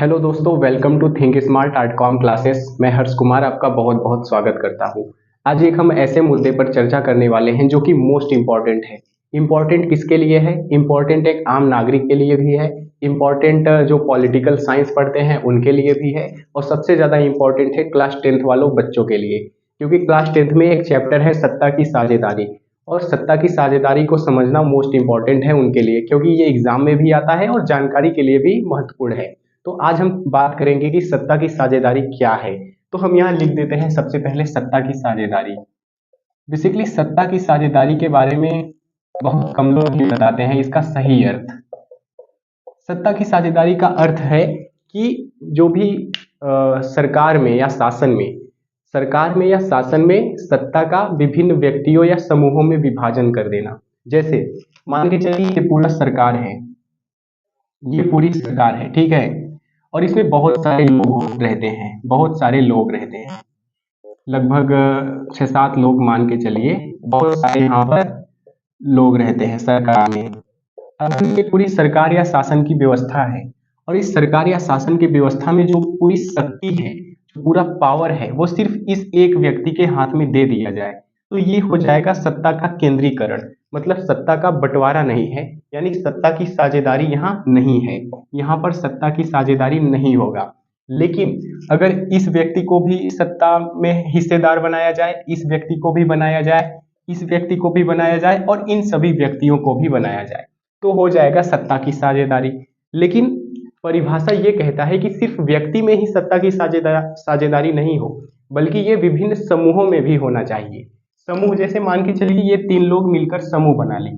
Hello दोस्तों, welcome to think smart art com classes. मैं हर्ष कुमार आपका बहुत बहुत स्वागत करता हूं। आज एक हम ऐसे मुद्दे पर चर्चा करने वाले हैं जो कि मोस्ट इम्पॉर्टेंट है। इम्पॉर्टेंट किसके लिए है? इम्पॉर्टेंट एक आम नागरिक के लिए भी है, इम्पॉर्टेंट जो पॉलिटिकल साइंस पढ़ते हैं उनके लिए भी है, और सबसे ज़्यादा इम्पॉर्टेंट है क्लास 10th वालों बच्चों के लिए। क्योंकि क्लास 10th में एक चैप्टर है सत्ता की साझेदारी, और सत्ता की साझेदारी को समझना मोस्ट इम्पॉर्टेंट है उनके लिए, क्योंकि ये एग्जाम में भी आता है और जानकारी के लिए भी महत्वपूर्ण है। तो आज हम बात करेंगे कि सत्ता की साझेदारी क्या है। तो हम यहाँ लिख देते हैं सबसे पहले सत्ता की साझेदारी। बेसिकली सत्ता की साझेदारी के बारे में बहुत कम लोग ही बताते हैं इसका सही अर्थ। सत्ता की साझेदारी का अर्थ है कि जो भी सरकार में या शासन में सरकार में या शासन में सत्ता का विभिन्न व्यक्तियों या समूहों में विभाजन कर देना। जैसे मान के चलिए ये पूरा सरकार है, ये पूरी सरकार है, ठीक है। और इसमें बहुत सारे लोग रहते हैं, बहुत सारे लोग रहते हैं, लगभग 6-7 लोग मान के चलिए, बहुत सारे यहाँ पर लोग रहते हैं सरकार में। अब ये पूरी सरकार या शासन की व्यवस्था है, और इस सरकार या शासन की व्यवस्था में जो पूरी शक्ति है, जो पूरा पावर है, वो सिर्फ इस एक व्यक्ति के हाथ में दे दिया जाए, तो ये हो जाएगा सत्ता का केंद्रीकरण। मतलब सत्ता का बंटवारा नहीं है, यानी सत्ता की साझेदारी यहाँ नहीं है। यहाँ पर सत्ता की साझेदारी नहीं होगा। लेकिन अगर इस व्यक्ति को भी सत्ता में हिस्सेदार बनाया जाए, इस व्यक्ति को भी बनाया जाए, इस व्यक्ति को भी बनाया जाए, और इन सभी व्यक्तियों को भी बनाया जाए, तो हो जाएगा सत्ता की साझेदारी। लेकिन परिभाषा ये कहता है कि सिर्फ व्यक्ति में ही सत्ता की साझेदारी नहीं हो, बल्कि ये विभिन्न समूहों में भी होना चाहिए। समूह जैसे मान के चलिए ये 3 लोग मिलकर समूह बना लिए,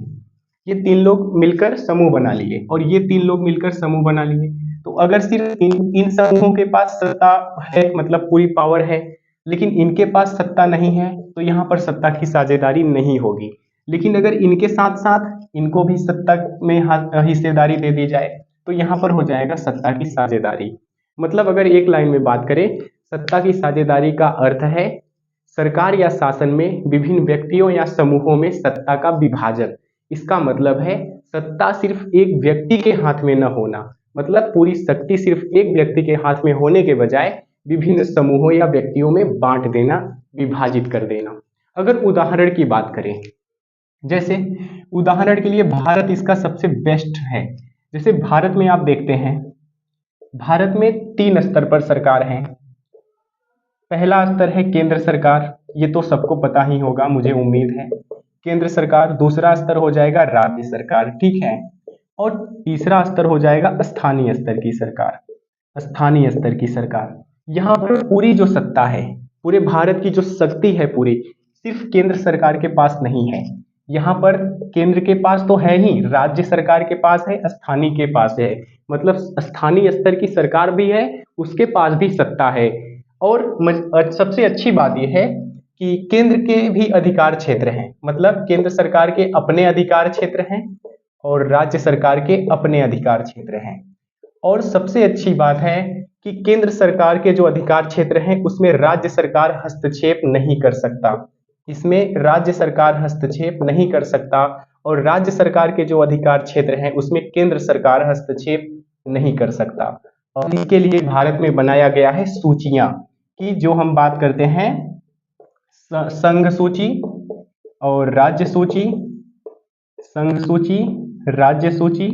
ये 3 लोग मिलकर समूह बना लिए, और ये 3 लोग मिलकर समूह बना लिए। तो अगर सिर्फ इन समूहों के पास सत्ता है, मतलब पूरी पावर है, लेकिन इनके पास सत्ता नहीं है, तो यहाँ पर सत्ता की साझेदारी नहीं होगी। लेकिन अगर इनके साथ साथ इनको भी सत्ता में हिस्सेदारी दे दी जाए, तो यहाँ पर हो जाएगा सत्ता की साझेदारी। मतलब अगर एक लाइन में बात करें, सत्ता की साझेदारी का अर्थ है सरकार या शासन में विभिन्न व्यक्तियों या समूहों में सत्ता का विभाजन। इसका मतलब है सत्ता सिर्फ एक व्यक्ति के हाथ में न होना, मतलब पूरी शक्ति सिर्फ एक व्यक्ति के हाथ में होने के बजाय विभिन्न समूहों या व्यक्तियों में बांट देना, विभाजित कर देना। अगर उदाहरण की बात करें, जैसे उदाहरण के लिए भारत इसका सबसे बेस्ट है। जैसे भारत में आप देखते हैं, भारत में 3 स्तर पर सरकार है। पहला स्तर है केंद्र सरकार, ये तो सबको पता ही होगा, मुझे उम्मीद है, केंद्र सरकार। दूसरा स्तर हो जाएगा राज्य सरकार, ठीक है। और तीसरा स्तर हो जाएगा स्थानीय स्तर की सरकार, स्थानीय स्तर की सरकार। यहाँ पर पूरी जो सत्ता है, पूरे भारत की जो शक्ति है पूरी, सिर्फ केंद्र सरकार के पास नहीं है। यहाँ पर केंद्र के पास तो है ही, राज्य सरकार के पास है, स्थानीय के पास है, मतलब स्थानीय स्तर की सरकार भी है, उसके पास भी सत्ता है। और सबसे अच्छी बात यह है कि केंद्र के भी अधिकार क्षेत्र हैं, मतलब केंद्र सरकार के अपने अधिकार क्षेत्र हैं और राज्य सरकार के अपने अधिकार क्षेत्र हैं। और सबसे अच्छी बात है कि केंद्र सरकार के जो अधिकार क्षेत्र हैं उसमें राज्य सरकार हस्तक्षेप नहीं कर सकता, इसमें राज्य सरकार हस्तक्षेप नहीं कर सकता, और राज्य सरकार के जो अधिकार क्षेत्र हैं उसमें केंद्र सरकार हस्तक्षेप नहीं कर सकता। और इसके लिए भारत में बनाया गया है सूचियां, कि जो हम बात करते हैं संघ सूची और राज्य सूची, संघ सूची, राज्य सूची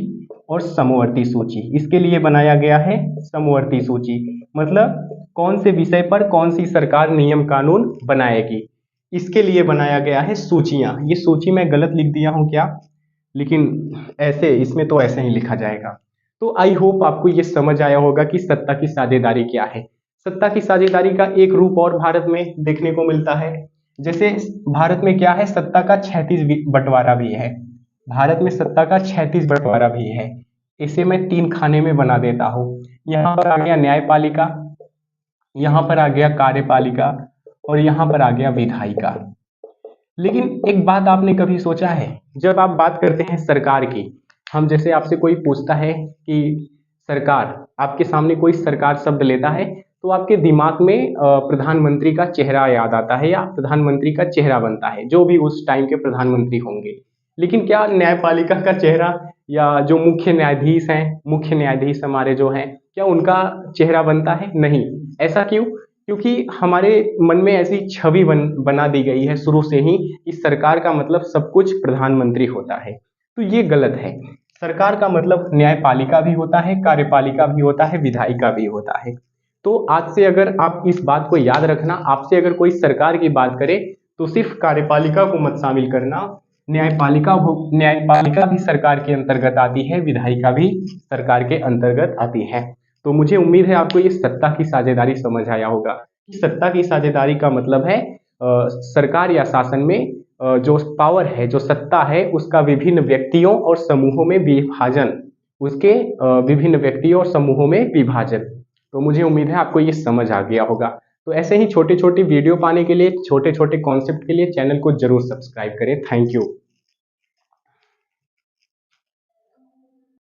और समवर्ती सूची। इसके लिए बनाया गया है समवर्ती सूची, मतलब कौन से विषय पर कौन सी सरकार नियम कानून बनाएगी, इसके लिए बनाया गया है सूचियां। ये सूची मैं गलत लिख दिया हूं क्या? लेकिन ऐसे इसमें तो ऐसे ही लिखा जाएगा। तो आई होप आपको ये समझ आया होगा कि सत्ता की साझेदारी क्या है। सत्ता की साझेदारी का एक रूप और भारत में देखने को मिलता है। जैसे भारत में क्या है, सत्ता का 36 बंटवारा भी है। भारत में सत्ता का 36 बंटवारा भी है। इसे मैं 3 खाने में बना देता हूँ। यहाँ पर आ गया न्यायपालिका, यहाँ पर आ गया कार्यपालिका, और यहाँ पर आ गया विधायिका। लेकिन एक बात आपने कभी सोचा है, जब आप बात करते हैं सरकार की, हम जैसे आपसे कोई पूछता है कि सरकार, आपके सामने कोई सरकार शब्द लेता है, तो आपके दिमाग में प्रधानमंत्री का चेहरा याद आता है, या प्रधानमंत्री का चेहरा बनता है, जो भी उस टाइम के प्रधानमंत्री होंगे। लेकिन क्या न्यायपालिका का चेहरा, या जो मुख्य न्यायाधीश हैं, मुख्य न्यायाधीश हमारे जो हैं, क्या उनका चेहरा बनता है? नहीं। ऐसा क्यों? क्योंकि हमारे मन में ऐसी छवि बना दी गई है शुरू से ही कि सरकार का मतलब सब कुछ प्रधानमंत्री होता है। तो ये गलत है। सरकार का मतलब न्यायपालिका भी होता है, कार्यपालिका भी होता है, विधायिका भी होता है। तो आज से अगर आप इस बात को याद रखना, आपसे अगर कोई सरकार की बात करे तो सिर्फ कार्यपालिका को मत शामिल करना। न्यायपालिका भी सरकार के अंतर्गत आती है, विधायिका भी सरकार के अंतर्गत आती है। तो मुझे उम्मीद है आपको ये सत्ता की साझेदारी समझ आया होगा। सत्ता की साझेदारी का मतलब है सरकार या शासन में जो पावर है, जो सत्ता है, उसका विभिन्न व्यक्तियों और समूहों में विभाजन, उसके विभिन्न व्यक्तियों और समूहों में विभाजन। तो मुझे उम्मीद है आपको ये समझ आ गया होगा। तो ऐसे ही छोटे छोटे वीडियो पाने के लिए, छोटे छोटे कॉन्सेप्ट के लिए चैनल को जरूर सब्सक्राइब करें। Thank you.